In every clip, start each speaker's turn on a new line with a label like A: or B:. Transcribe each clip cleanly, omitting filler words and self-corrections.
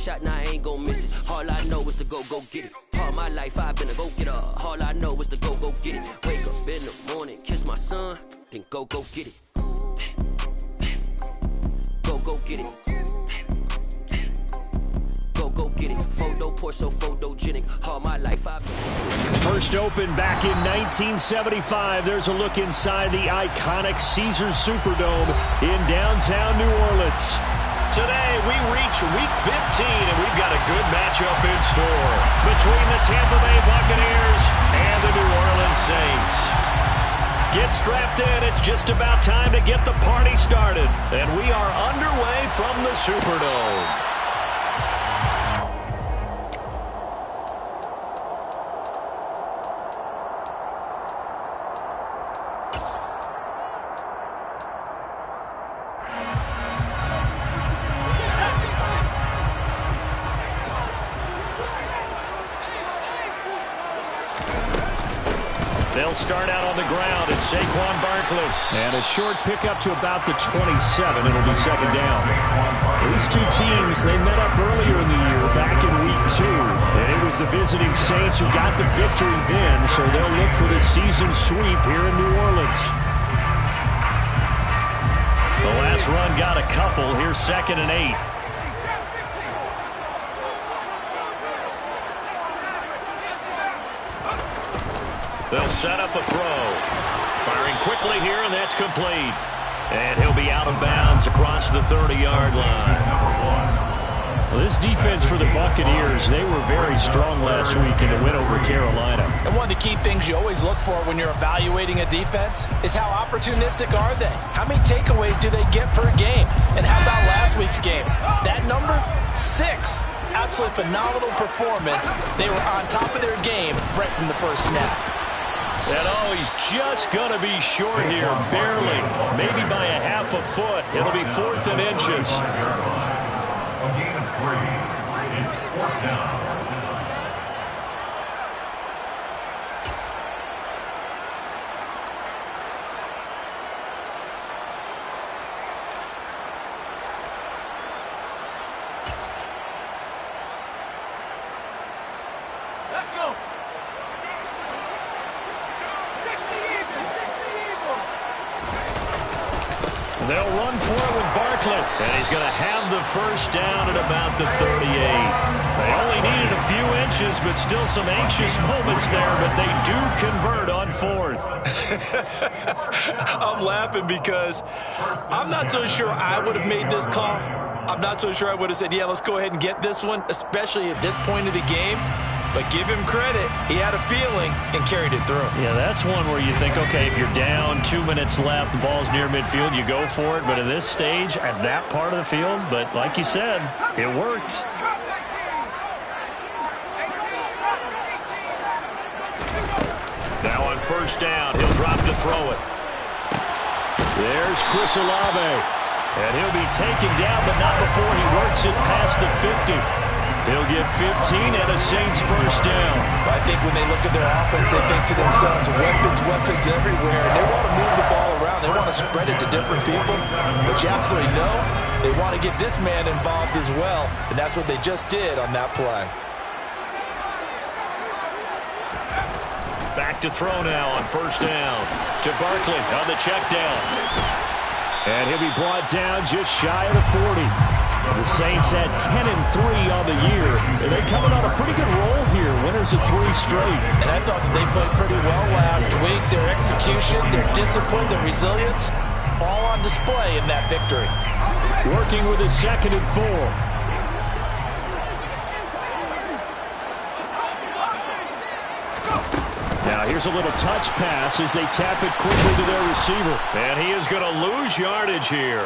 A: shot, now I ain't gon' miss it. All I know is to go get it. All my life I've been a go-getter. All I know is to go get it. Wake up in the morning, kiss my son, then go get it. Go get it. Go get it. Photo poor, so photogenic. All my life I've been.
B: First opened back in 1975. There's a look inside the iconic Caesars Superdome in downtown New Orleans.
C: Today, we reach Week 15, and we've got a good matchup in store between the Tampa Bay Buccaneers and the New Orleans Saints. Get strapped in. It's just about time to get the party started. And we are underway from the Superdome. They'll start out on the ground. It's Saquon Barkley.
B: And a short pickup to about the 27. It'll be second down. These two teams, they met up earlier in the year, back in Week 2. And it was the visiting Saints who got the victory then, so they'll look for the season sweep here in New Orleans.
C: The last run got a couple. Here's 2nd and 8. They'll set up a throw. Firing quickly here, and that's complete. And he'll be out of bounds across the 30-yard line.
B: Well, this defense for the Buccaneers, they were very strong last week in the win over Carolina.
D: And one of the key things you always look for when you're evaluating a defense is how opportunistic are they? How many takeaways do they get per game? And how about last week's game? That number, 6. Absolutely phenomenal performance. They were on top of their game right from the first snap.
C: And oh, he's just going to be short here, barely, maybe by a half a foot. It'll be 4th and inches.
E: A gain of 3. It's 4th down.
F: Let's go.
C: They'll run for it with Barkley. And he's going to have the first down at about the 38. They only needed a few inches, but still some anxious moments there, but they do convert on 4th.
D: I'm laughing because I'm not so sure I would have made this call. I'm not so sure I would have said, yeah, let's go ahead and get this one, especially at this point of the game. But give him credit. He had a feeling and carried it through.
C: Yeah, that's one where you think, okay, if you're down, 2 minutes left, the ball's near midfield, you go for it. But in this stage, at that part of the field, but like you said, it worked. Now on first down, he'll drop to throw it.
B: There's Chris Olave.
C: And he'll be taken down, but not before he works it past the 50. He'll get 15 and a Saints first down.
D: I think when they look at their offense, they think to themselves, weapons everywhere. And they want to move the ball around. They want to spread it to different people. But you absolutely know they want to get this man involved as well. And that's what they just did on that play.
C: Back to throw now on first down. To Barkley on the check down.
B: And he'll be brought down just shy of the 40. The Saints at 10-3 on the year. And they're coming on a pretty good roll here. Winners of 3 straight.
D: And I thought that they played pretty well last week. Their execution, their discipline, their resilience, all on display in that victory.
B: Working with a 2nd and 4. Now here's a little touch pass as they tap it quickly to their receiver.
C: And he is going to lose yardage here.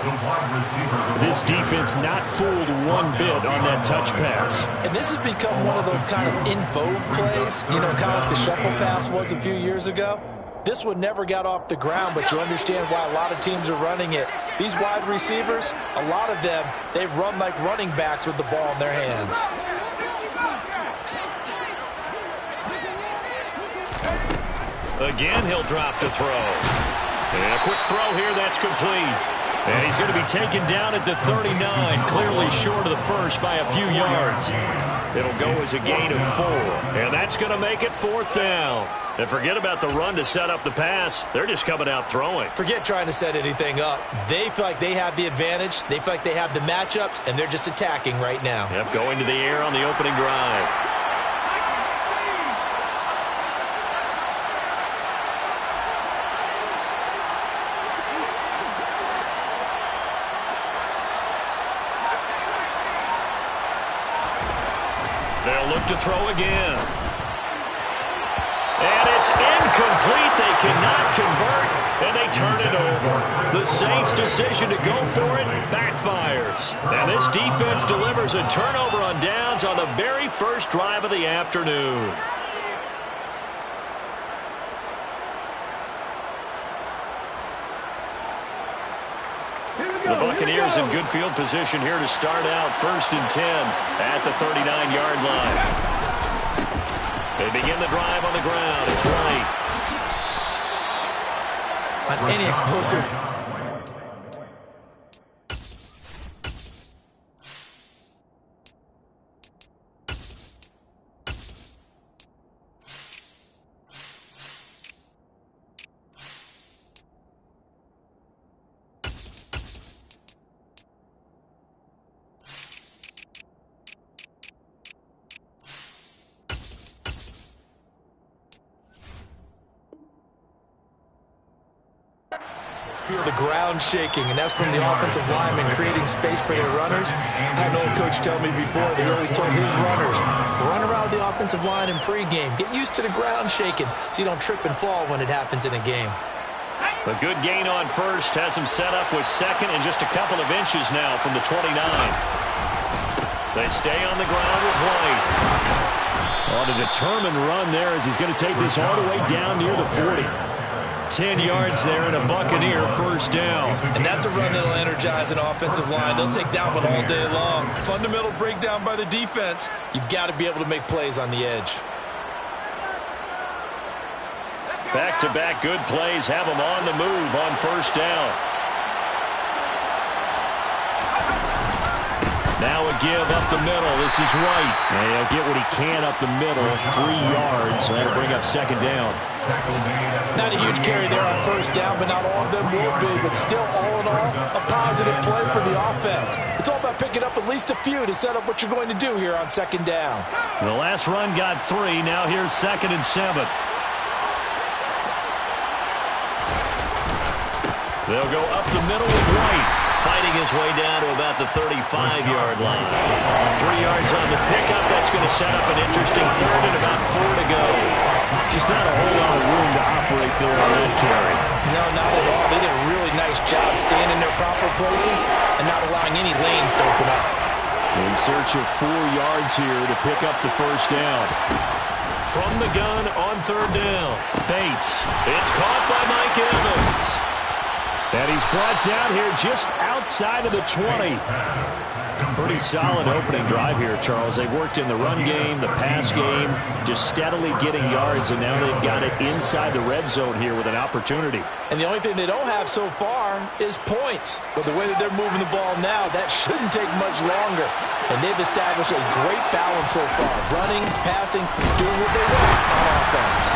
B: This defense not fooled one bit on that touch pass.
D: And this has become one of those kind of in vogue plays, you know, kind of like the shuffle pass was a few years ago. This one never got off the ground, but you understand why a lot of teams are running it. These wide receivers, a lot of them, they've run like running backs with the ball in their hands.
C: Again, he'll drop to throw. And a quick throw here, that's complete. And he's going to be taken down at the 39, clearly short of the first by a few yards. It'll go as a gain of 4, and that's going to make it 4th down. And forget about the run to set up the pass. They're just coming out throwing.
D: Forget trying to set anything up. They feel like they have the advantage. They feel like they have the matchups, and they're just attacking right now.
C: Yep, going to the air on the opening drive. They'll look to throw again. And it's incomplete. They cannot convert, and they turn it over. The Saints' decision to go for it backfires. And this defense delivers a turnover on downs on the very first drive of the afternoon. The Buccaneers in good field position here to start out 1st and 10 at the 39-yard line. They begin the drive on the ground. It's White.
D: On any explosive. Feel the ground shaking, and that's from the offensive linemen creating space for their runners. I had an old coach tell me before that he always told his runners, run around the offensive line in pregame. Get used to the ground shaking so you don't trip and fall when it happens in a game.
C: A good gain on first has him set up with 2nd and just a couple of inches now from the 29. They stay on the ground with White.
B: On a determined run there as he's going to take this all the way down near the 40.
C: 10 yards there and a Buccaneer 1st down.
D: And that's a run that'll energize an offensive line. They'll take that one all day long. Fundamental breakdown by the defense. You've got to be able to make plays on the edge.
C: Back-to-back good plays have them on the move on 1st down. Now a give up the middle. This is White.
B: And he'll get what he can up the middle. 3 yards. That'll bring up 2nd down.
D: Not a huge carry there on 1st down, but not all of them will be. But still, all in all, a positive play for the offense. It's all about picking up at least a few to set up what you're going to do here on 2nd down.
C: The last run got 3. Now here's 2nd and 7. They'll go up the middle with White, fighting his way down to about the 35-yard line. 3 yards on the pickup. That's going to set up an interesting 3rd and about 4 to go.
B: Just not a whole lot of room to operate there on that carry.
D: No, not at all. They did a really nice job staying in their proper places and not allowing any lanes to open up.
B: In search of 4 yards here to pick up the 1st down.
C: From the gun on 3rd down. Bates. It's caught by Mike Evans.
B: And he's brought down here just outside of the 20. Pretty solid opening drive here, Charles. They've worked in the run game, the pass game, just steadily getting yards, and now they've got it inside the red zone here with an opportunity.
D: And the only thing they don't have so far is points. But the way that they're moving the ball now, that shouldn't take much longer. And they've established a great balance so far. Running, passing, doing what they want on offense.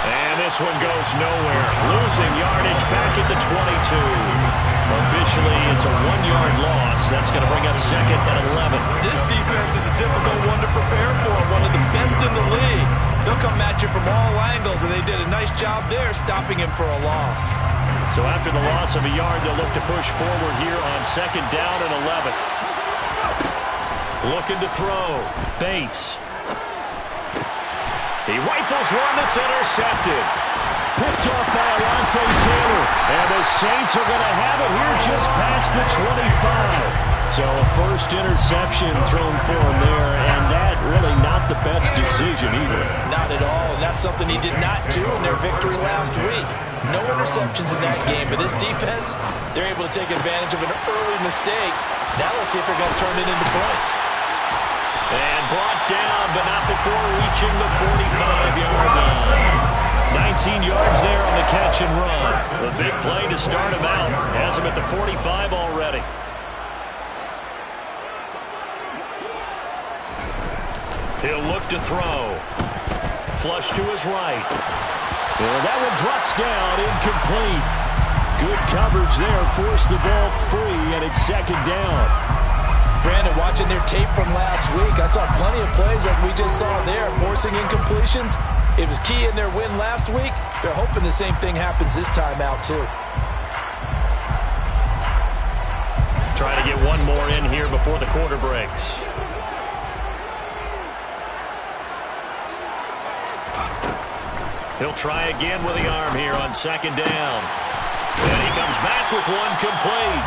C: And this one goes nowhere. Losing yardage back at the 22. Officially, it's a 1-yard loss. That's going to bring up 2nd and 11.
D: This defense is a difficult one to prepare for. One of the best in the league. They'll come at you from all angles, and they did a nice job there stopping him for a loss.
C: So after the loss of a yard, they'll look to push forward here on 2nd down and 11. Looking to throw. Bates. He rifles one that's intercepted.
B: Picked off by Alontae Taylor. And the Saints are going to have it here just past the 25. So a first interception thrown for him there, and that really not the best decision either.
D: Not at all, and that's something he did not do in their victory last week. No interceptions in that game, but this defense, they're able to take advantage of an early mistake. Now let's see if they're going to turn it into points.
C: And brought down, but not before reaching the 45-yard line. 19 yards there on the catch and run. The big play to start him out. Has him at the 45 already. He'll look to throw. Flush to his right.
B: And that one drops down, incomplete. Good coverage there, forced the ball free, and it's second down.
D: Brandon, watching their tape from last week, I saw plenty of plays like we just saw there, forcing incompletions. It was key in their win last week. They're hoping the same thing happens this time out, too.
C: Trying to get one more in here before the quarter breaks. He'll try again with the arm here on second down. And he comes back with one complete.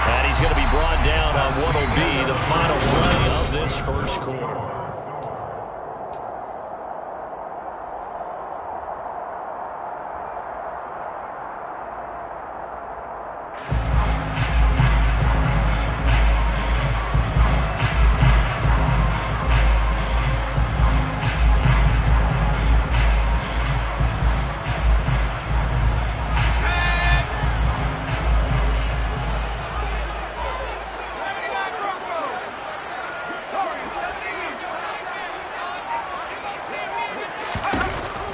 C: And he's going to be brought down on what will be the final play of this first quarter.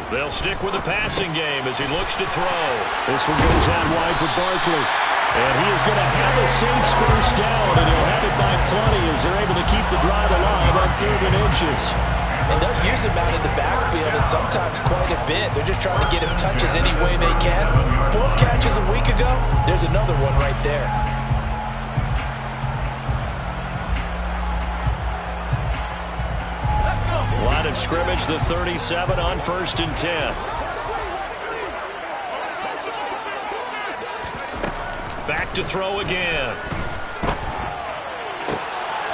C: They'll stick with the passing game as he looks to throw.
B: This one goes out wide for Barkley. And he is going to have a Saints first down, and he'll have it by plenty as they're able to keep the drive alive on 3rd and inches.
D: And they'll use him out in the backfield, and sometimes quite a bit. They're just trying to get him touches any way they can. 4 catches a week ago. There's another one right there.
C: Line of scrimmage, the 37 on 1st and 10. Back to throw again.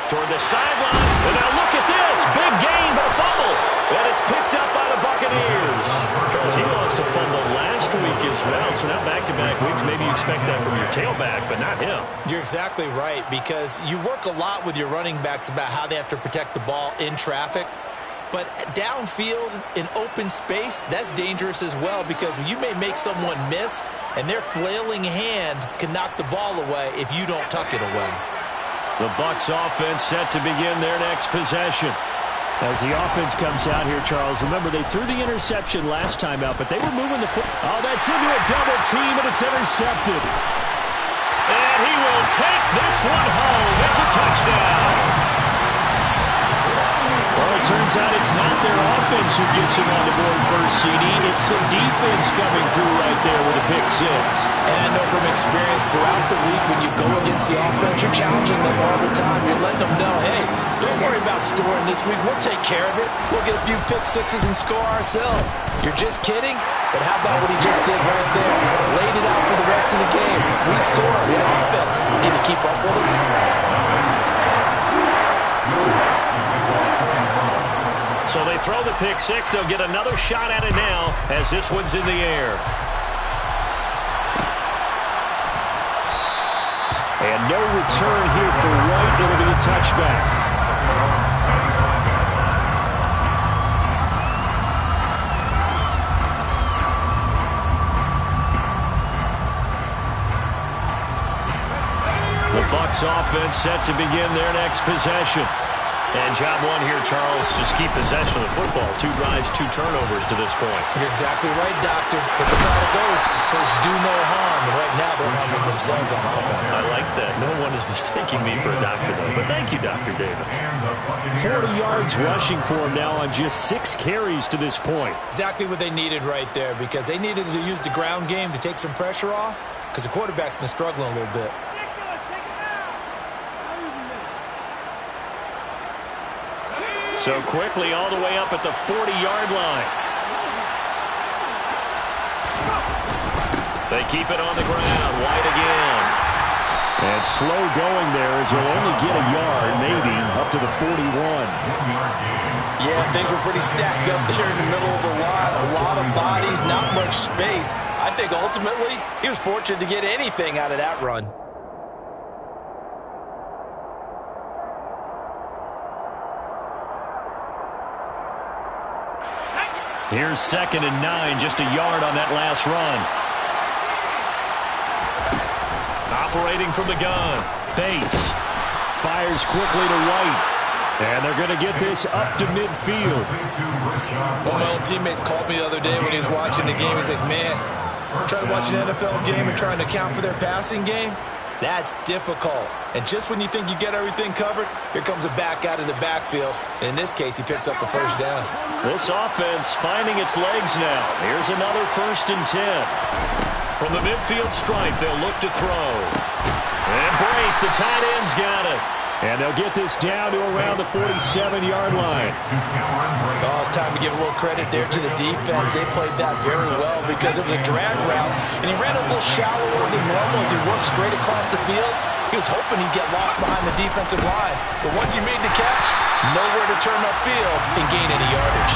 C: Toward the sideline. And now look at this. Big gain, but a fumble. And it's picked up by the Buccaneers. Charles, he lost a fumble last week as well. So now back-to-back weeks, maybe you expect that from your tailback, but not him.
D: You're exactly right, because you work a lot with your running backs about how they have to protect the ball in traffic. But downfield, in open space, that's dangerous as well, because you may make someone miss, and their flailing hand can knock the ball away if you don't tuck it away.
B: The Bucs offense set to begin their next possession. As the offense comes out here, Charles, remember they threw the interception last time out, but they were moving the foot. Oh, that's into a double team, and it's intercepted.
C: And he will take this one home. It's a touchdown.
B: Well, it turns out it's not their offense who gets him on the board first, CD. It's the defense coming through right there with a pick 6.
D: And I know from experience throughout the week, when you go against the offense, you're challenging them all the time. You're letting them know, hey, don't worry about scoring this week. We'll take care of it. We'll get a few pick 6s and score ourselves. You're just kidding? But how about what he just did right there? Laid it out for the rest of the game. We score. We have offense. Can you keep up with us?
C: So they throw the pick 6. They'll get another shot at it now as this one's in the air.
B: And no return here for White. It'll be a touchback. The Bucs offense set to begin their next possession.
C: And job one here, Charles, just keep possession of the football. 2 drives, 2 turnovers to this point.
D: You're exactly right, Doctor. But the product goes, first do no harm. And right now they're harming themselves on offense.
C: I like that. No one is mistaking me for a doctor, though. But thank you, Dr. Davis.
B: 40 yards rushing for him now on just 6 carries to this point.
D: Exactly what they needed right there, because they needed to use the ground game to take some pressure off, because the quarterback's been struggling a little bit.
C: So quickly all the way up at the 40-yard line. They keep it on the ground. White again.
B: And slow going there as he'll only get a yard, maybe, up to the 41.
D: Yeah, things were pretty stacked up there in the middle of the line. A lot of bodies, not much space. I think ultimately he was fortunate to get anything out of that run.
C: Here's 2nd and 9, just a yard on that last run. Operating from the gun, Bates fires quickly to White. And they're going to get this up to midfield.
D: One of my old teammates called me the other day when he was watching the game. He's like, man, trying to watch an NFL game and trying to account for their passing game, that's difficult. And just when you think you get everything covered, here comes a back out of the backfield. And in this case, he picks up the first down.
C: This offense finding its legs now. Here's another 1st and 10. From the midfield stripe, they'll look to throw. And break, the tight end's got it.
B: And they'll get this down to around the 47-yard line.
D: Oh, it's time to give a little credit there to the defense. They played that very well because it was a drag route, and he ran a little shallower than normal as he worked straight across the field. He was hoping he'd get lost behind the defensive line, but once he made the catch, nowhere to turn upfield and gain any yardage.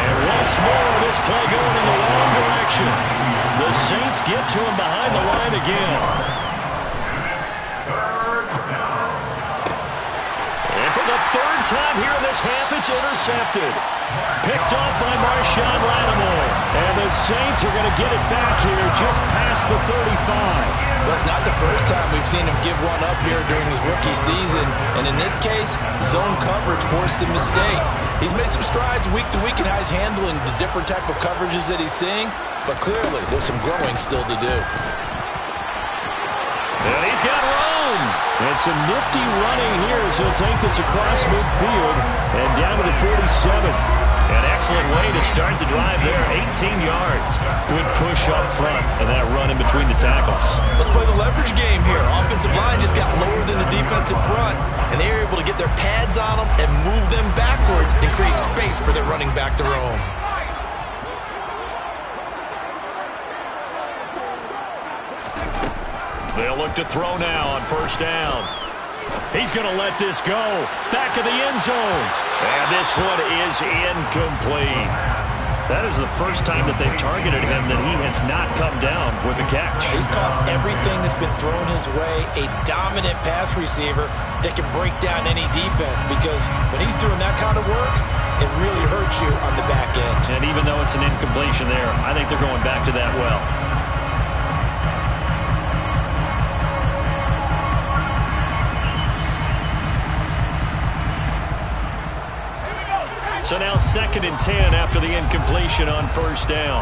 C: And once more, this play going in the wrong direction. The Saints get to him behind the line again. The 3rd time here in this half, it's intercepted. Picked off by Marshawn Lattimore. And the Saints are going to get it back here just past the 35.
D: Well, it's not the first time we've seen him give one up here during his rookie season. And in this case, zone coverage forced the mistake. He's made some strides week to week in how he's handling the different type of coverages that he's seeing. But clearly, there's some growing still to do.
C: And he's got room.
B: And some nifty running here as he'll take this across midfield and down to the 47.
C: An excellent way to start the drive there. 18 yards. Good push up front and that run in between the tackles.
D: Let's play the leverage game here. Offensive line just got lower than the defensive front, and they were able to get their pads on them and move them backwards and create space for their running back to roam.
C: They'll look to throw now on 1st down. He's going to let this go. Back of the end zone. And this one is incomplete. That is the first time that they've targeted him that he has not come down with a catch.
D: He's caught everything that's been thrown his way. A dominant pass receiver that can break down any defense, because when he's doing that kind of work, it really hurts you on the back end.
C: And even though it's an incompletion there, I think they're going back to that well. So now 2nd and 10 after the incompletion on 1st down.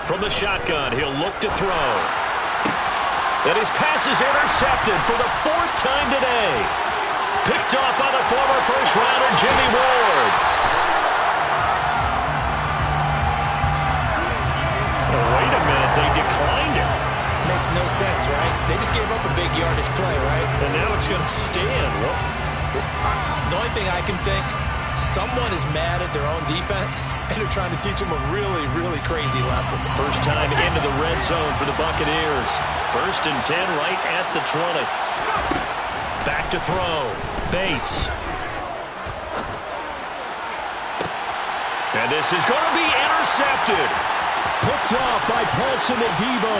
C: From the shotgun, he'll look to throw. And his pass is intercepted for the 4th time today. Picked off by the former first-rounder Jimmy Ward. Oh, wait a minute, they declined it.
D: Makes no sense, right? They just gave up a big yardage play, right?
C: And now it's going to stand.
D: The only thing I can think, someone is mad at their own defense, and they're trying to teach them a really, really crazy lesson.
C: First time into the red zone for the Buccaneers. 1st and 10 right at the 20. Back to throw. Bates. And this is going to be intercepted.
B: Picked off by Paulson Adebo.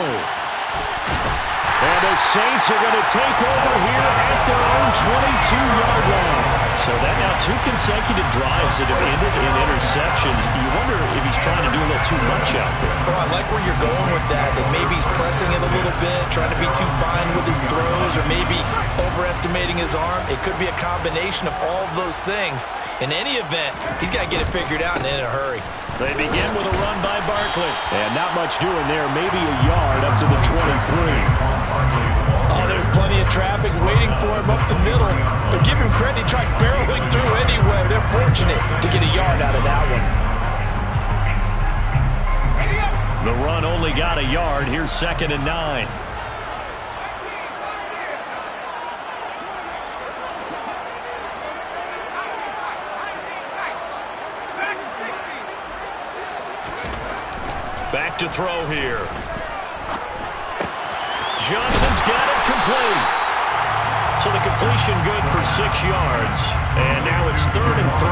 B: And the Saints are going to take over here at their own 22-yard line.
C: So that now 2 consecutive drives that have ended in interceptions. You wonder if he's trying to do a little too much out there.
D: Bro, I like where you're going with that maybe he's pressing it a little bit, trying to be too fine with his throws, or maybe overestimating his arm. It could be a combination of all of those things. In any event, he's got to get it figured out and in a hurry.
C: They begin with a run by Barkley.
B: And not much doing there. Maybe a yard up to the 23.
D: Oh, there's plenty of traffic waiting for him up the middle. But give him credit, he tried barreling through anyway. They're fortunate to get a yard out of that one.
C: The run only got a yard. Here's 2nd and 9. Back to throw here. Johnson's got it complete. So the completion good for 6 yards. And now it's 3rd and 3.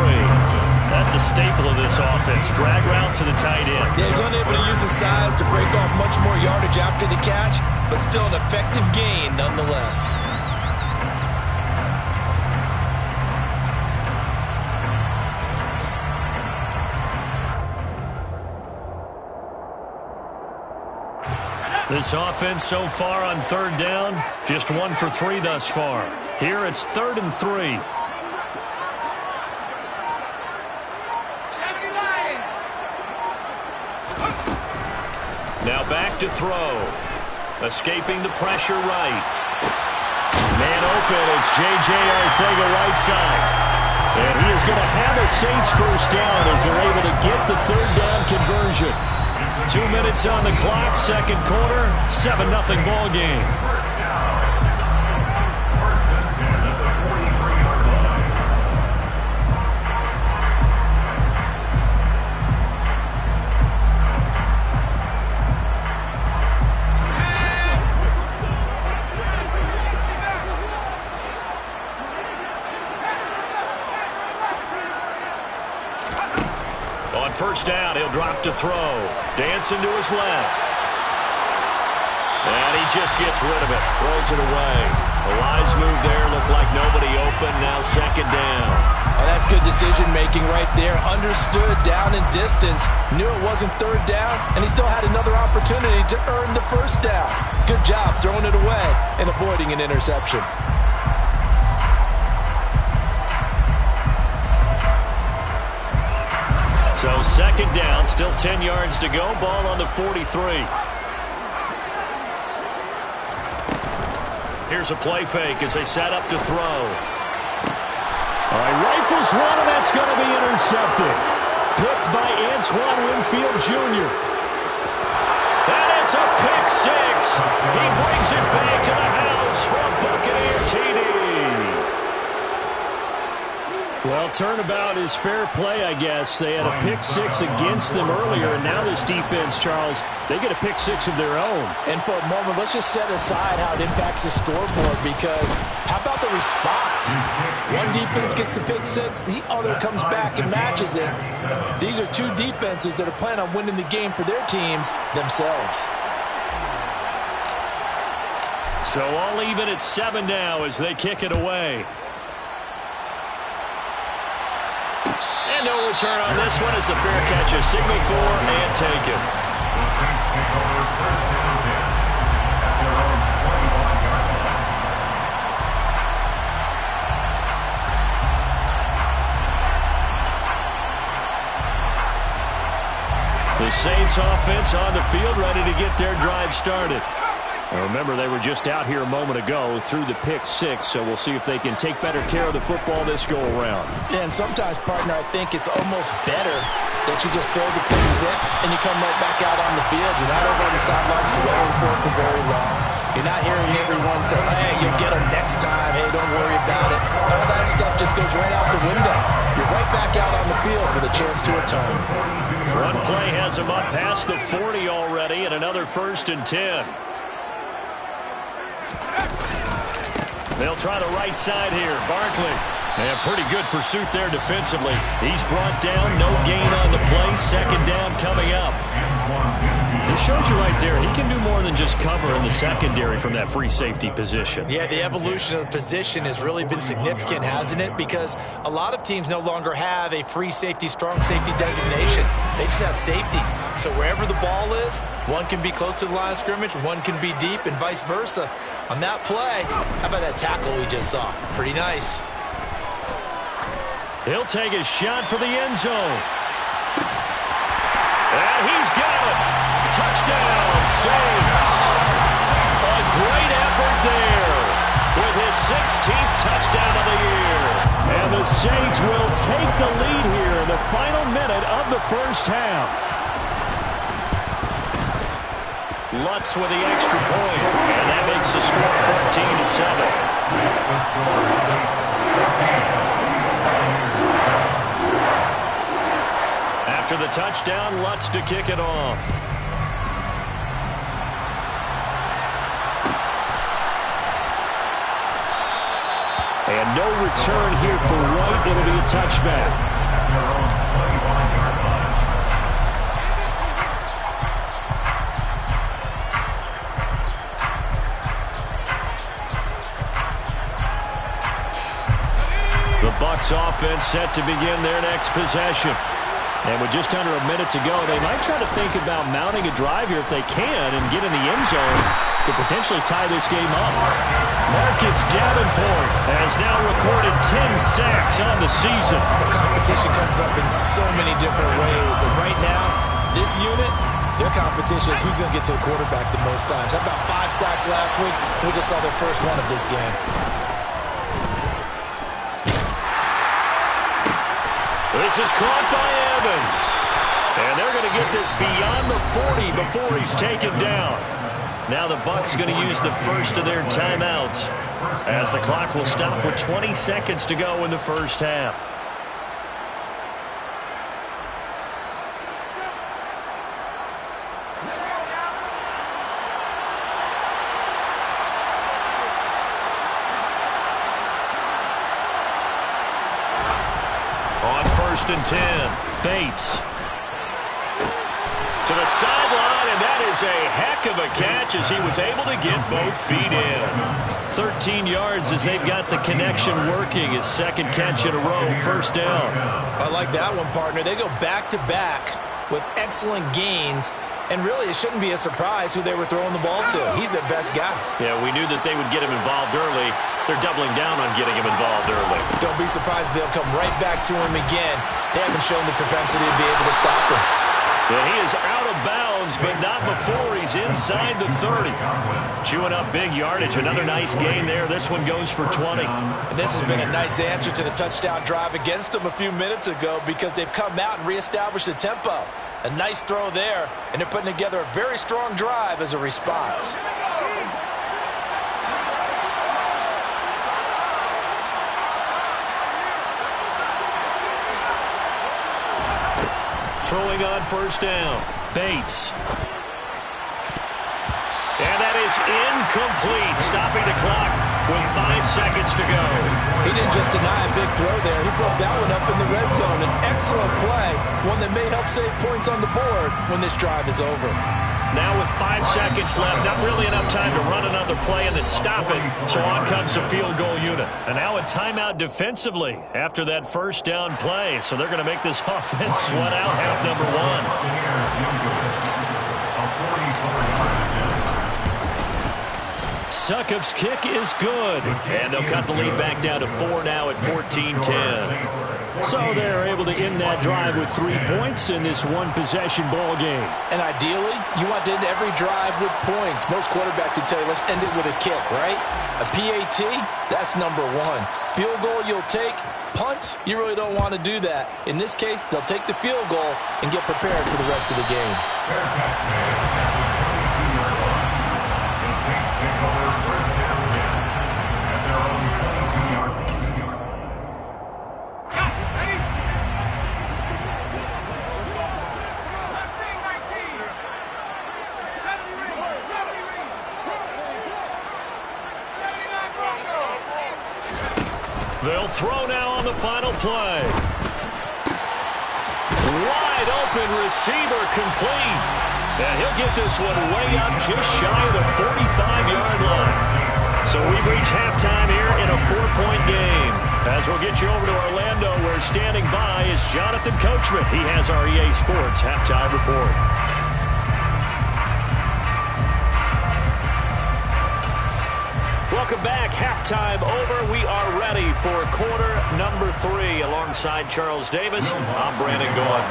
C: That's a staple of this offense. Drag route to the tight end.
D: Yeah, he's unable to use his size to break off much more yardage after the catch, but still an effective gain nonetheless.
C: This offense so far on third down, just 1 for 3 thus far. Here it's 3rd and 3. Now back to throw. Escaping the pressure right. Man open, it's J.J. Arcega right side. And he is going to have a Saints first down as they're able to get the third down conversion. 2 minutes on the clock, second quarter, 7-0 ball game. First down, he'll drop to throw. Dancing to his left. And he just gets rid of it. Throws it away. A wise move there. Looked like nobody open. Now second down.
D: Oh, that's good decision-making right there. Understood down and distance. Knew it wasn't third down, and he still had another opportunity to earn the first down. Good job throwing it away and avoiding an interception.
C: So second down, still 10 yards to go. Ball on the 43. Here's a play fake as they set up to throw.
B: All right, rifles one, and that's going to be intercepted. Picked by Antoine Winfield Jr.
C: And it's a pick six. He brings it back to the house for a Buccaneer TD.
B: Well, turnabout is fair play, I guess. They had a pick six against them earlier, and now this defense, Charles, they get a pick six of their own.
D: And for a moment, let's just set aside how it impacts the scoreboard, because how about the response? One defense gets the pick six, the other comes back and matches it. These are two defenses that are planning on winning the game for their teams themselves.
C: So all even at 7 now as they kick it away. And no return on this one as the fair catch is signaled for and taken.
E: The Saints take over first down 10 at their own 21-yard line.
C: The Saints offense on the field, ready to get their drive started.
B: Now remember, they were just out here a moment ago through the pick six, so we'll see if they can take better care of the football this go-around.
D: Yeah, and sometimes, partner, I think it's almost better that you just throw the pick six and you come right back out on the field. You're not over on the sidelines dwelling for very long. You're not hearing everyone say, hey, you'll get them next time. Hey, don't worry about it. All that stuff just goes right out the window. You're right back out on the field with a chance to atone.
C: One play has them up past the 40 already, and another 1st and 10. They'll try the right side here. Barkley. And pretty good pursuit there defensively. He's brought down. No gain on the play. Second down coming up.
B: It shows you right there, he can do more than just cover in the secondary from that free safety position.
D: Yeah, the evolution of the position has really been significant, hasn't it? Because a lot of teams no longer have a free safety, strong safety designation. They just have safeties. So wherever the ball is, one can be close to the line of scrimmage, one can be deep, and vice versa. On that play, how about that tackle we just saw? Pretty nice.
C: He'll take a shot for the end zone. And he's got it. Touchdown, Saints. A great effort there with his 16th touchdown of the year.
B: And the Saints will take the lead here in the final minute of the first half.
C: Lutz with the extra point, and that makes the score 14-7.
E: That's the score, Saints 14.
C: After the touchdown, Lutz to kick it off.
B: And no return here for White. It'll be a touchback.
C: The Bucs offense set to begin their next possession.
B: And with just under a minute to go, they might try to think about mounting a drive here if they can and get in the end zone to potentially tie this game up.
C: Marcus Davenport has now recorded 10 sacks on the season.
D: The competition comes up in so many different ways. And right now, this unit, their competition is who's going to get to the quarterback the most times. How about 5 sacks last week? We just saw their first one of this game.
C: This is caught by Evans. And they're going to get this beyond the 40 before he's taken down. Now the Bucs going to use the first of their timeouts as the clock will stop with 20 seconds to go in the first half. On 1st and 10, Bates. To the sideline, and that is a heck of a catch as he was able to get both feet in. 13 yards as they've got the connection working. His second catch in a row, first down.
D: I like that one, partner. They go back-to-back with excellent gains, and really it shouldn't be a surprise who they were throwing the ball to. He's their best guy.
C: Yeah, we knew that they would get him involved early. They're doubling down on getting him involved early.
D: Don't be surprised if they'll come right back to him again. They haven't shown the propensity to be able to stop him.
C: And he is out of bounds, but not before he's inside the 30. Chewing up big yardage. Another nice gain there. This one goes for 20.
D: And this has been a nice answer to the touchdown drive against them a few minutes ago because they've come out and reestablished the tempo. A nice throw there, and they're putting together a very strong drive as a response.
C: Throwing on first down, Bates. And that is incomplete, stopping the clock with 5 seconds to go.
D: He didn't just deny a big throw there. He broke that one up in the red zone. An excellent play, one that may help save points on the board when this drive is over.
C: Now with 5 seconds left, not really enough time to run another play and then stop it. So on comes the field goal unit. And now a timeout defensively after that first down play. So they're going to make this offense sweat out half number 1. Succop's kick is good. And they'll cut the lead back down to 4 now at 14-10.
B: So they're able to end that drive with 3 points in this one-possession ball game.
D: And ideally, you want to end every drive with points. Most quarterbacks would tell you, let's end it with a kick, right? A PAT, that's number 1. Field goal you'll take. Punts, you really don't want to do that. In this case, they'll take the field goal and get prepared for the rest of the game.
C: They'll throw now on the final play. Wide open receiver complete. And he'll get this one way up just shy of the 45-yard line. So we've reached halftime here in a 4-point game. As we'll get you over to Orlando, where standing by is Jonathan Coachman. He has our EA Sports halftime report. Welcome back. Halftime over. We are ready for quarter number 3. Alongside Charles Davis, I'm Brandon Gordon.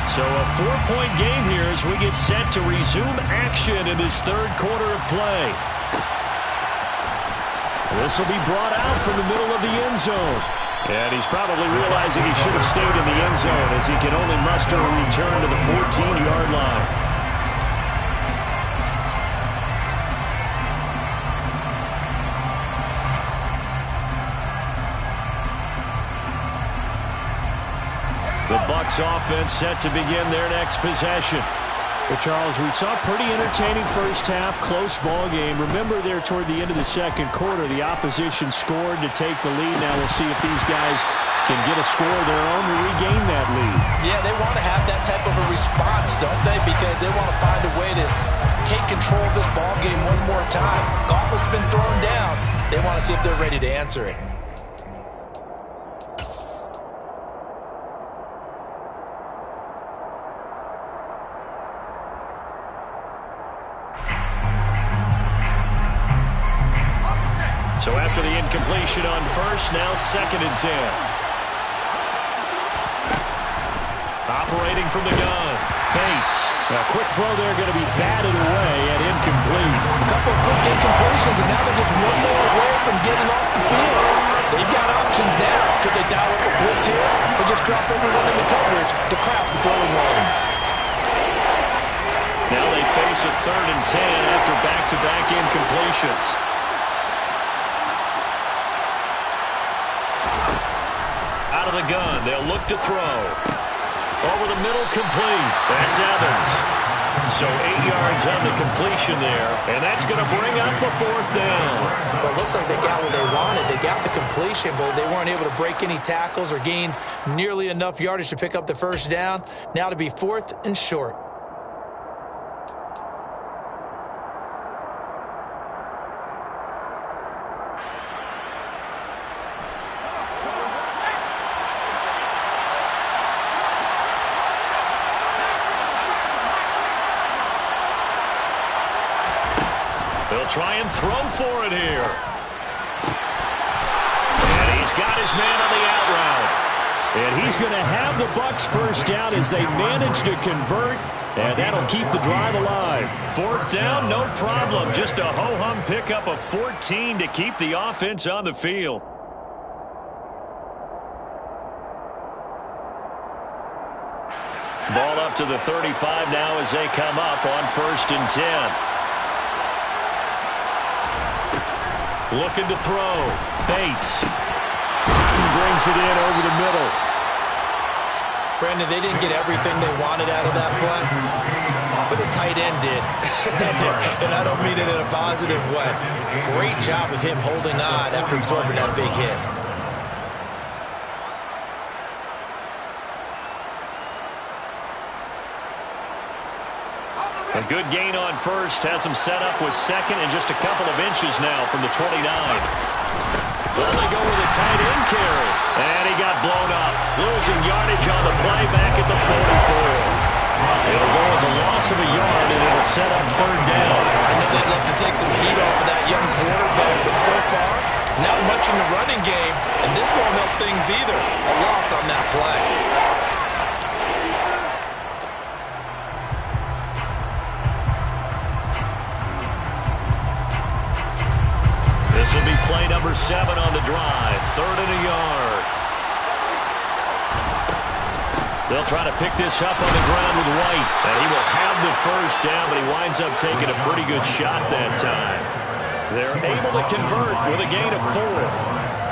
C: So a 4-point game here as we get set to resume action in this third quarter of play. This will be brought out from the middle of the end zone. And he's probably realizing he should have stayed in the end zone as he can only muster a return to the 14-yard line. The Bucs offense set to begin their next possession.
B: Well, Charles, we saw a pretty entertaining first half, close ball game. Remember there toward the end of the second quarter, the opposition scored to take the lead. Now we'll see if these guys can get a score of their own to regain that lead.
D: Yeah, they want to have that type of a response, don't they? Because they want to find a way to take control of this ball game one more time. Gauntlet's been thrown down. They want to see if they're ready to answer it.
C: So after the incompletion on first, now 2nd and 10. Operating from the gun, Bates.
B: A quick throw there going to be batted away and incomplete.
D: A couple of quick incompletions, and now they're just one more away from getting off the field. They've got options now. Could they dial up a blitz here or just drop everyone into coverage to crowd the throwing lanes?
C: Now they face a 3rd and 10 after back-to-back incompletions. Out of the gun, they'll look to throw. Over the middle, complete. That's Evans. So 8 yards on the completion there, and that's going to bring up a 4th down.
D: Well, it looks like they got what they wanted. They got the completion, but they weren't able to break any tackles or gain nearly enough yardage to pick up the 1st down. Now to be 4th and short.
C: They'll try and throw for it here. And he's got his man on the out route.
B: And he's going to have the Bucs 1st down as they manage to convert, and that'll keep the drive alive.
C: 4th down, no problem. Just a ho-hum pickup of 14 to keep the offense on the field. Ball up to the 35 now as they come up on 1st and 10. Looking to throw. Bates.
B: He brings it in over the middle.
D: Brandon, they didn't get everything they wanted out of that play, but the tight end did. And I don't mean it in a positive way. Great job with him holding on after absorbing that big hit.
C: A good gain on 1st has him set up with 2nd and just a couple of inches now from the 29. Well, they go with a tight end carry. And he got blown up. Losing yardage on the play back at the 44. It'll go as a loss of a yard, and it'll set up 3rd down.
D: I know they'd love to take some heat off of that young quarterback, but so far, not much in the running game, and this won't help things either. A loss on that play.
C: This will be play number 7 on the drive. 3rd and a yard. They'll try to pick this up on the ground with White. And he will have the 1st down, but he winds up taking a pretty good shot that time. They're able to convert with a gain of 4.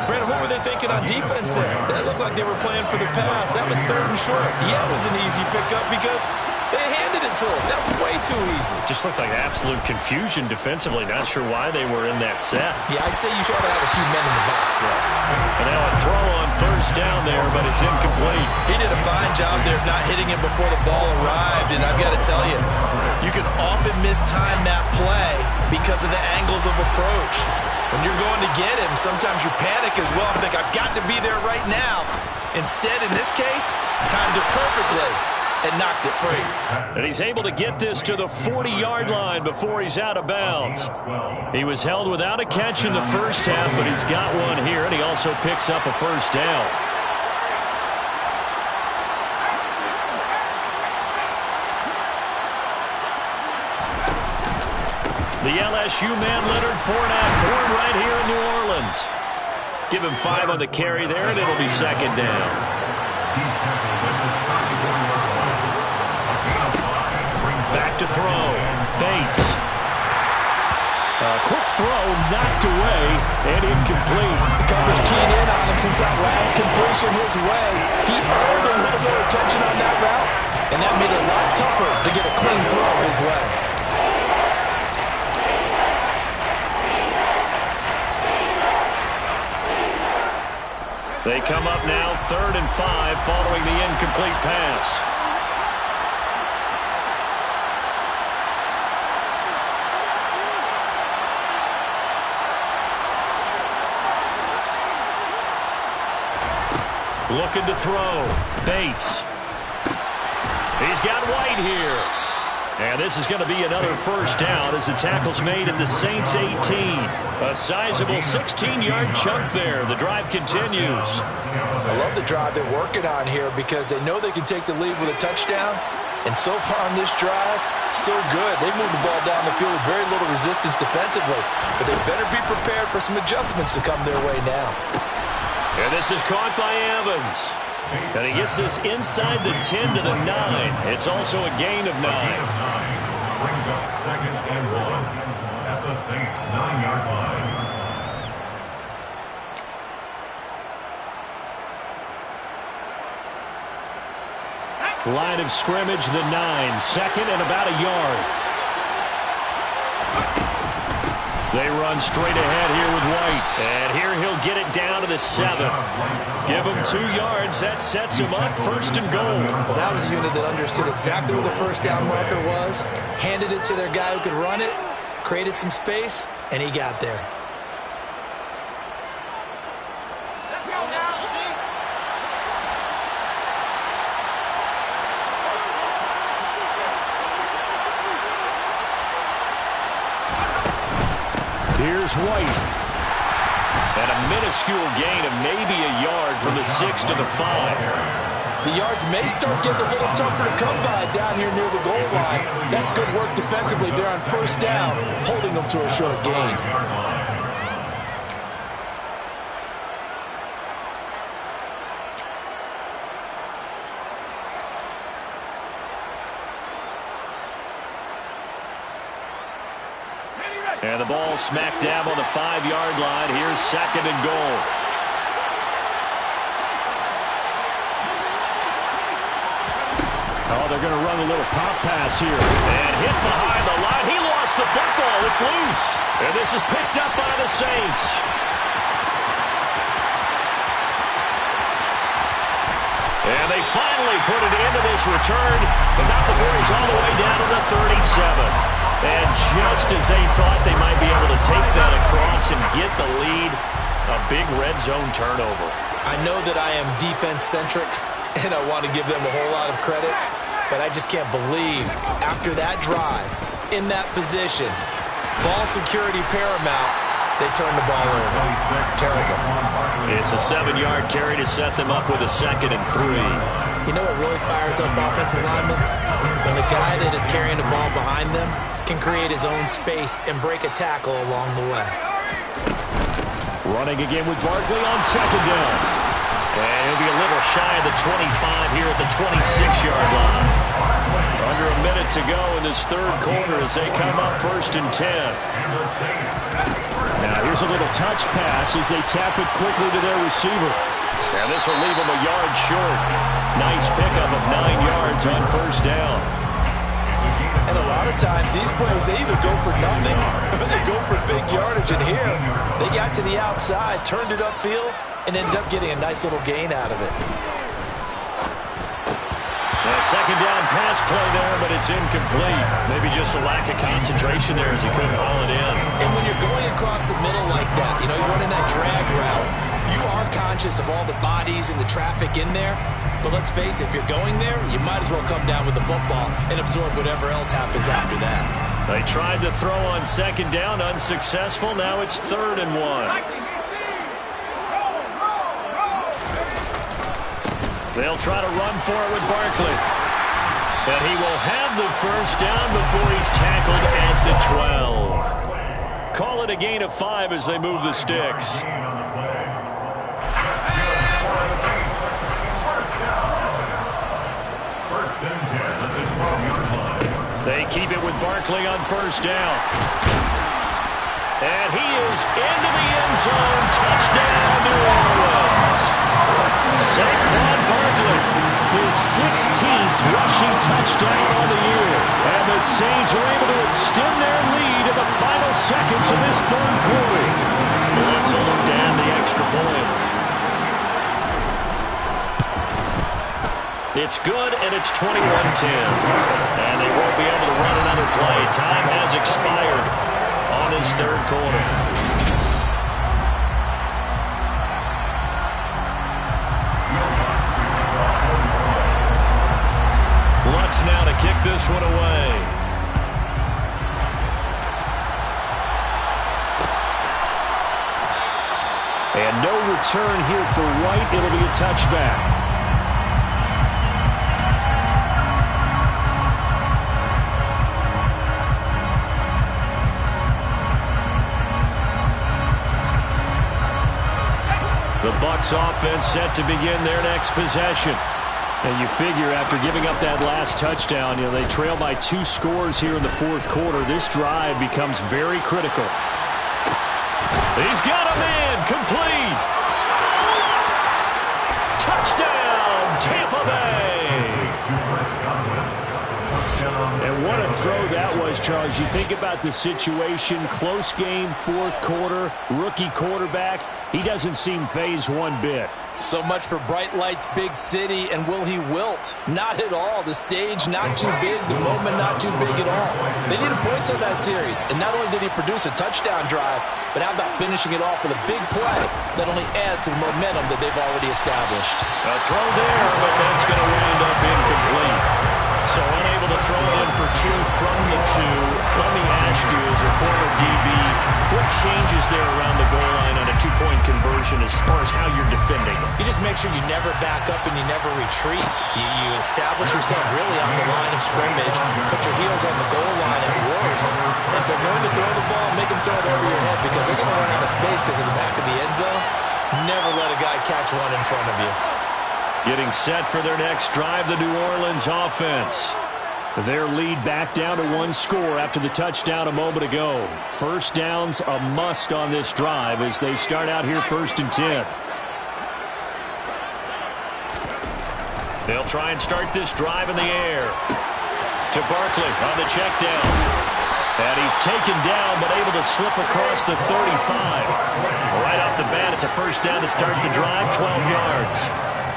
D: Brandon, what were they thinking on defense there? That looked like they were playing for the pass. That was 3rd and short. Yeah, it was an easy pickup because they handed it to him. That was way too easy.
C: Just looked like absolute confusion defensively. Not sure why they were in that set.
D: Yeah, I'd say you should have a few men in the box there.
C: And now a throw on 1st down there, but it's incomplete.
D: He did a fine job there of not hitting him before the ball arrived, and I've got to tell you, you can often mistime that play because of the angles of approach. When you're going to get him, sometimes you panic as well and think, I've got to be there right now. Instead, in this case, timed it perfectly and knocked it free.
C: And he's able to get this to the 40-yard line before he's out of bounds. He was held without a catch in the 1st half, but he's got one here, and he also picks up a 1st down. The LSU man, Leonard Fournette, born right here in New Orleans. Give him 5 on the carry there, and it'll be 2nd down. Back to throw. Bates.
B: A quick throw knocked away and incomplete.
D: The coverage keyed in on him since that last completion his way. He earned a little more attention on that route, and that made it a lot tougher to get a clean throw his way.
C: They come up now 3rd and 5 following the incomplete pass. Looking to throw. Bates. He's got White here. And this is going to be another first down as the tackle's made at the Saints 18. A sizable 16-yard chunk there. The drive continues.
D: I love the drive they're working on here because they know they can take the lead with a touchdown. And so far on this drive, so good. They moved the ball down the field with very little resistance defensively. But they better be prepared for some adjustments to come their way now.
C: And this is caught by Evans. And he gets this inside the 10 to the 9. It's also a gain of 9.
E: Brings up 2nd and 1 at the Saints 9-yard line.
B: Line of scrimmage, the 9. 2nd and about a yard. They run straight ahead here with White. And here he'll get it down to the 7. Give him 2 yards. That sets him up 1st and goal.
D: Well, that was a unit that understood exactly where the first down marker was, handed it to their guy who could run it, created some space, and he got there.
B: Here's White.
C: And a minuscule gain of maybe a yard from the 6 to the 5.
D: The yards may start getting a little tougher to come by down here near the goal line. That's good work defensively there on first down, holding them to a short gain.
C: And the ball smack dab on the 5-yard line. Here's 2nd and goal.
B: Oh, they're going to run a little pop pass here.
C: And hit behind the line. He lost the football. It's loose. And this is picked up by the Saints. And they finally put it into this return, but not before he's all the way down to the 37. And just as they thought they might be able to take that across and get the lead, a big red zone turnover.
D: I know that I am defense-centric, and I want to give them a whole lot of credit, but I just can't believe after that drive, in that position, ball security paramount, they turned the ball over. Terrible.
C: It's a 7-yard carry to set them up with a 2nd and 3.
D: You know what really fires up offensive linemen? When the guy that is carrying the ball behind them can create his own space and break a tackle along the way.
B: Running again with Barkley on 2nd down.
C: And he'll be a little shy of the 25 here at the 26-yard line. Under a minute to go in this 3rd quarter as they come up 1st and 10.
B: Now here's a little touch pass as they tap it quickly to their receiver.
C: And this will leave them a yard short. Nice pickup of 9 yards on 1st down.
D: And a lot of times these plays, they either go for nothing or they go for big yardage. And here, they got to the outside, turned it upfield, and ended up getting a nice little gain out of it.
C: A 2nd down pass play there, but it's incomplete. Maybe just a lack of concentration there as he couldn't haul it in.
D: And when you're going across the middle like that, you know, he's running that drag route, you are conscious of all the bodies and the traffic in there. But let's face it, if you're going there, you might as well come down with the football and absorb whatever else happens after that.
C: They tried to throw on 2nd down, unsuccessful. Now it's 3rd and 1. They'll try to run for it with Barkley. But he will have the 1st down before he's tackled at the 12. Call it a gain of 5 as they move the sticks. They keep it with Barkley on 1st down. And he is into the end zone. Touchdown, New Orleans. Saquon Barkley,
B: his 16th rushing touchdown on the year.
C: And the Saints are able to extend their lead in the final seconds of this 3rd quarter. Let's look down the extra point. It's good, and it's 21-10. And they won't be able to run another play. Time has expired on this 3rd quarter. Lutz now to kick this one away.
B: And no return here for White. It'll be a touchback. The Bucs offense set to begin their next possession. And you figure after giving up that last touchdown, they trail by 2 scores here in the fourth quarter. This drive becomes very critical.
C: He's got him in. Complete. Touchdown, Tampa Bay.
B: And what a throw that was, Charles. You think about the situation, close game, fourth quarter, rookie quarterback. He doesn't seem fazed one bit.
D: So much for bright lights, big city, and will he wilt? Not at all. The stage not too big, the moment not too big at all. They needed points on that series, and not only did he produce a touchdown drive, but how about finishing it off with a big play that only adds to the momentum that they've already established.
C: A throw there, but that's going to wind up incomplete. So unable to throw it in for 2 from the 2. Let me ask you, as a former DB, what changes there around the goal line on a 2-point conversion as far as how you're defending?
D: You just make sure you never back up and you never retreat. You establish yourself really on the line of scrimmage, put your heels on the goal line at worst. If they're going to throw the ball, make them throw it over your head because they're going to run out of space because of the back of the end zone. Never let a guy catch one in front of you.
B: Getting set for their next drive, the New Orleans offense. Their lead back down to 1 score after the touchdown a moment ago. First down's a must on this drive as they start out here 1st and 10.
C: They'll try and start this drive in the air. To Barkley on the check down. And he's taken down but able to slip across the 35. Right off the bat, it's a first down to start the drive, 12 yards.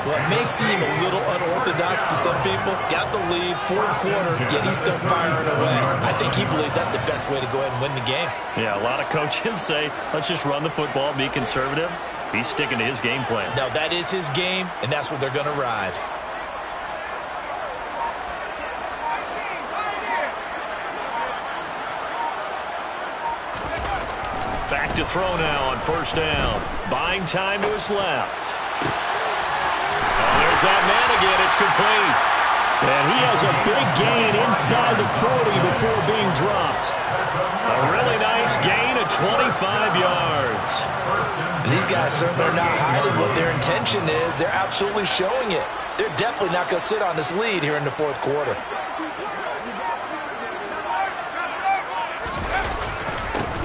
D: Well, it may seem a little unorthodox to some people. Got the lead, fourth quarter, yet he's still firing away. I think he believes that's the best way to go ahead and win the game.
C: Yeah, a lot of coaches say, let's just run the football, be conservative. He's sticking to his game plan.
D: No, that is his game, and that's what they're going to ride.
C: Back to throw now on first down. Buying time to his left. There's that man again. It's complete.
B: And he has a big gain inside the 40 before being dropped.
C: A really nice gain of 25 yards.
D: These guys certainly are not hiding what their intention is. They're absolutely showing it. They're definitely not going to sit on this lead here in the fourth quarter.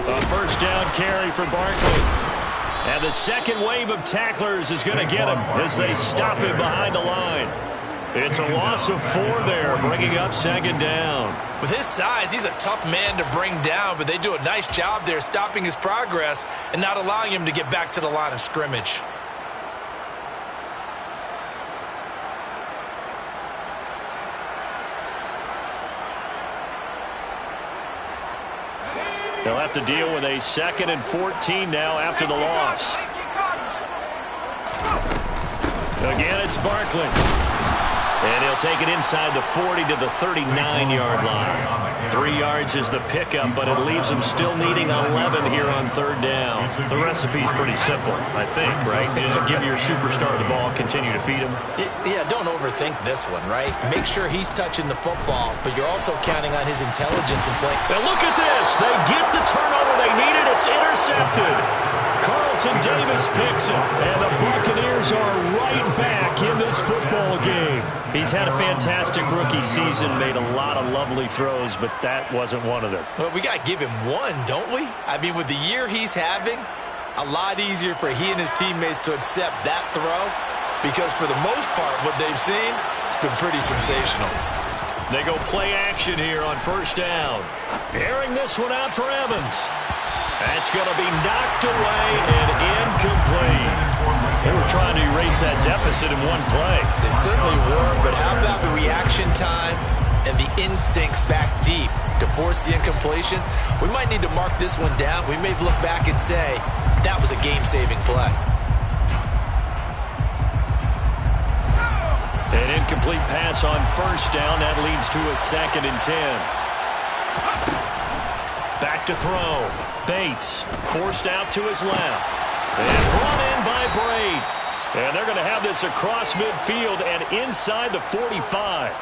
C: A first down carry for Barkley. And the second wave of tacklers is going to get him as they stop him behind the line. It's a loss of 4 there, bringing up second down.
D: With his size, he's a tough man to bring down, but they do a nice job there stopping his progress and not allowing him to get back to the line of scrimmage.
C: They'll have to deal with a 2nd and 14 now after the loss. Again, it's Barkley. And he'll take it inside the 40 to the 39-yard line. 3 yards is the pickup, but it leaves him still needing 11 here on third down. The recipe's pretty simple, I think, right? You just give your superstar the ball, continue to feed him.
D: Yeah, don't overthink this one, right? Make sure he's touching the football, but you're also counting on his intelligence and play.
C: Now look at this. They get the turnover they needed. It's intercepted. Carlton Davis picks it, and the Buccaneers are right back in this football game.
B: He's had a fantastic rookie season, made a lot of lovely throws, but that wasn't one of them.
D: Well, we got to give him one, don't we? I mean, with the year he's having, a lot easier for he and his teammates to accept that throw because for the most part, what they've seen, it's been pretty sensational.
C: They go play action here on first down. Airing this one out for Evans. That's going to be knocked away and incomplete.
B: They were trying to erase that deficit in one play.
D: They certainly were, but how about the reaction time and the instincts back deep to force the incompletion? We might need to mark this one down. We may look back and say that was a game-saving play.
C: An incomplete pass on first down. That leads to a 2nd and 10. Back to throw. Bates forced out to his left. And brought in by Braid. And they're going to have this across midfield and inside the 45.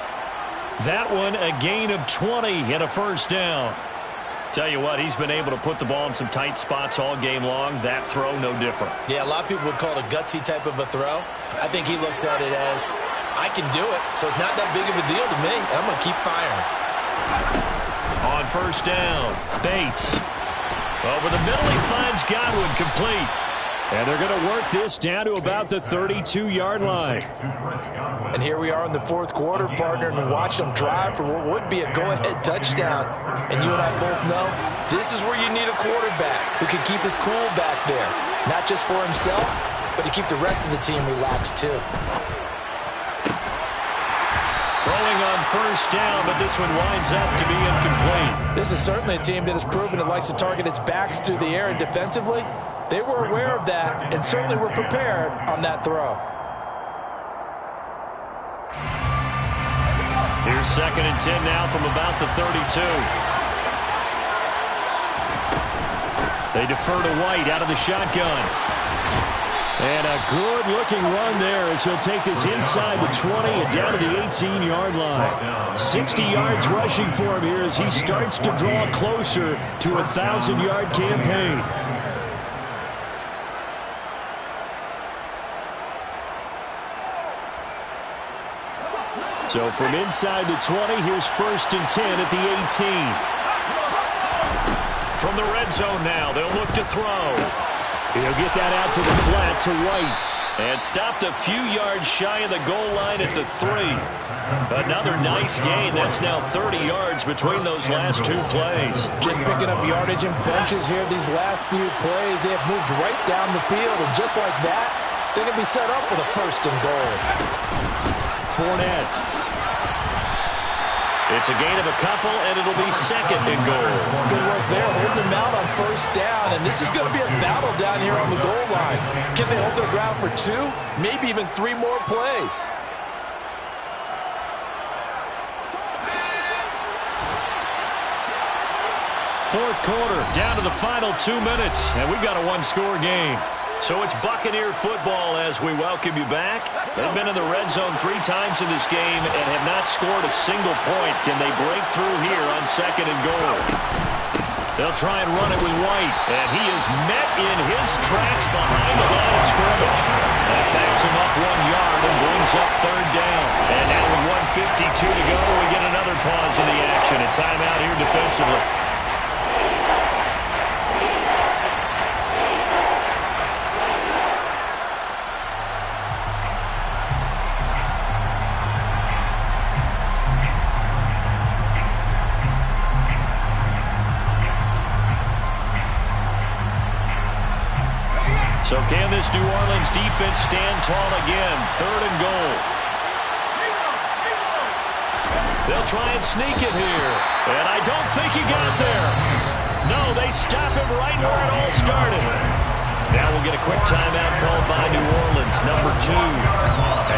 C: That one a gain of 20 and a first down. Tell you what, he's been able to put the ball in some tight spots all game long. That throw, no different.
D: Yeah, a lot of people would call it a gutsy type of a throw. I think he looks at it as, I can do it, so it's not that big of a deal to me, and I'm going to keep firing.
C: On first down, Bates. Over the middle, he finds Godwin, complete. And they're going to work this down to about the 32-yard line.
D: And here we are in the fourth quarter, partner, and watch them drive for what would be a go-ahead touchdown. And you and I both know this is where you need a quarterback who can keep his cool back there. Not just for himself, but to keep the rest of the team relaxed too.
C: Throwing on first down, but this one winds up to be incomplete.
D: This is certainly a team that has proven it likes to target its backs through the air and defensively. They were aware of that and certainly were prepared on that throw.
C: Here's 2nd and 10 now from about the 32. They defer to White out of the shotgun. And a good-looking run there as he'll take this inside the 20 and down to the 18-yard line. 60 yards rushing for him here as he starts to draw closer to a 1,000-yard campaign. So from inside the 20, here's 1st and 10 at the 18. From the red zone now, they'll look to throw. He'll get that out to the flat to White. And stopped a few yards shy of the goal line at the 3. Another nice gain. That's now 30 yards between those last two plays.
D: Just picking up yardage in bunches here these last few plays. They have moved right down the field, and just like that, they're going to be set up with a 1st and goal.
C: Fournette. It's a gain of a couple, and it'll be 2nd and goal.
D: Good work there, holding them out on first down, and this is going to be a battle down here on the goal line. Can they hold their ground for 2, maybe even 3 more plays?
C: Fourth quarter, down to the final 2 minutes, and we've got a one-score game. So it's Buccaneer football as we welcome you back. They've been in the red zone 3 times in this game and have not scored a single point. Can they break through here on 2nd and goal? They'll try and run it with White, and he is met in his tracks behind the line of scrimmage. That backs him up 1 yard and brings up 3rd down. And now with 1:52 to go, we get another pause in the action. A timeout here defensively. So can this New Orleans defense stand tall again? 3rd and goal. They'll try and sneak it here. And I don't think he got there. No, they stop him right where it all started. Now we'll get a quick timeout called by New Orleans, number 2,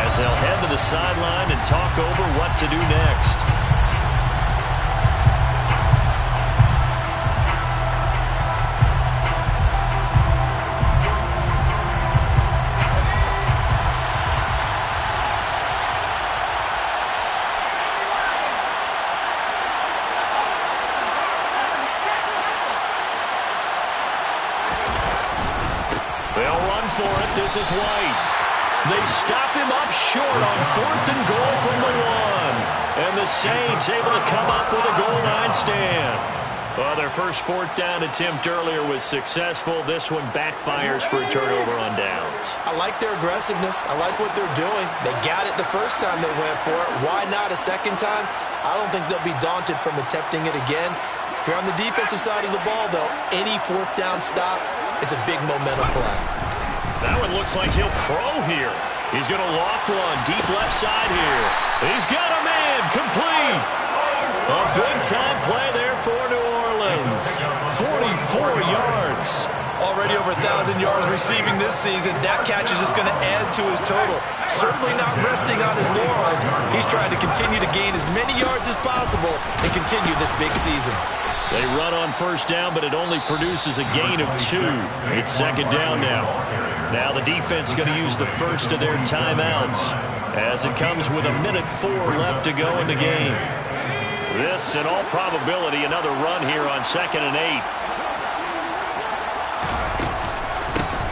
C: as they'll head to the sideline and talk over what to do next. This is White. They stop him up short on 4th and goal from the 1. And the Saints able to come up with a goal line stand. Well, their first 4th down attempt earlier was successful. This one backfires for a turnover on downs.
D: I like their aggressiveness. I like what they're doing. They got it the first time they went for it. Why not a second time? I don't think they'll be daunted from attempting it again. If you're on the defensive side of the ball, though, any 4th down stop is a big momentum play.
C: That one looks like he'll throw here. He's going to loft one deep left side here. He's got a man, complete. A big-time play there for New Orleans. 44 yards.
D: Already over 1,000 yards receiving this season. That catch is just going to add to his total. Certainly not resting on his laurels. He's trying to continue to gain as many yards as possible and continue this big season.
C: They run on first down, but it only produces a gain of 2. It's second down now. Now the defense is going to use the first of their timeouts as it comes with 1:04 left to go in the game. This, in all probability, another run here on 2nd and 8.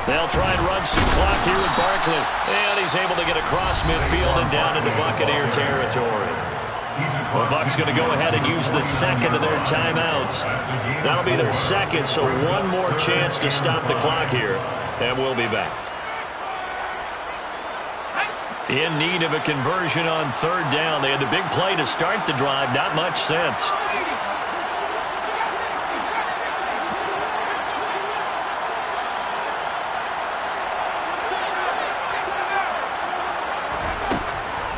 C: They'll try and run some clock here with Barkley. And he's able to get across midfield and down into Buccaneer territory. The Bucs going to go ahead and use the second of their timeouts. That'll be their second, so one more chance to stop the clock here. And we'll be back. In need of a conversion on 3rd down. They had the big play to start the drive. Not much sense.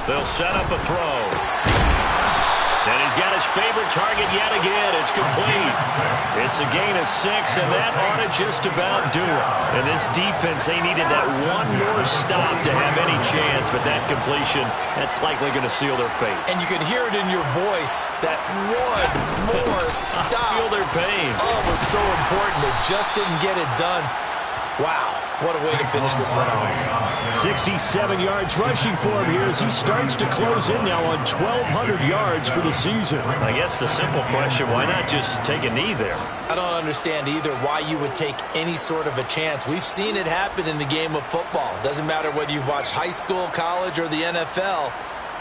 C: They'll set up a throw. And he's got his favorite target yet again. It's complete. It's a gain of 6, and that ought to just about do it. And this defense, they needed that one more stop to have any chance, but that completion, that's likely going to seal their fate.
D: And you can hear it in your voice, that one more stop.
C: I feel their pain.
D: Oh, it was so important. They just didn't get it done. Wow, what a way to finish this one off.
B: 67 yards rushing for him here as he starts to close in now on 1,200 yards for the season.
C: I guess the simple question, why not just take a knee there?
D: I don't understand either why you would take any sort of a chance. We've seen it happen in the game of football. Doesn't matter whether you've watched high school, college, or the NFL.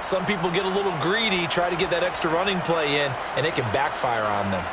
D: Some people get a little greedy, try to get that extra running play in, and it can backfire on them.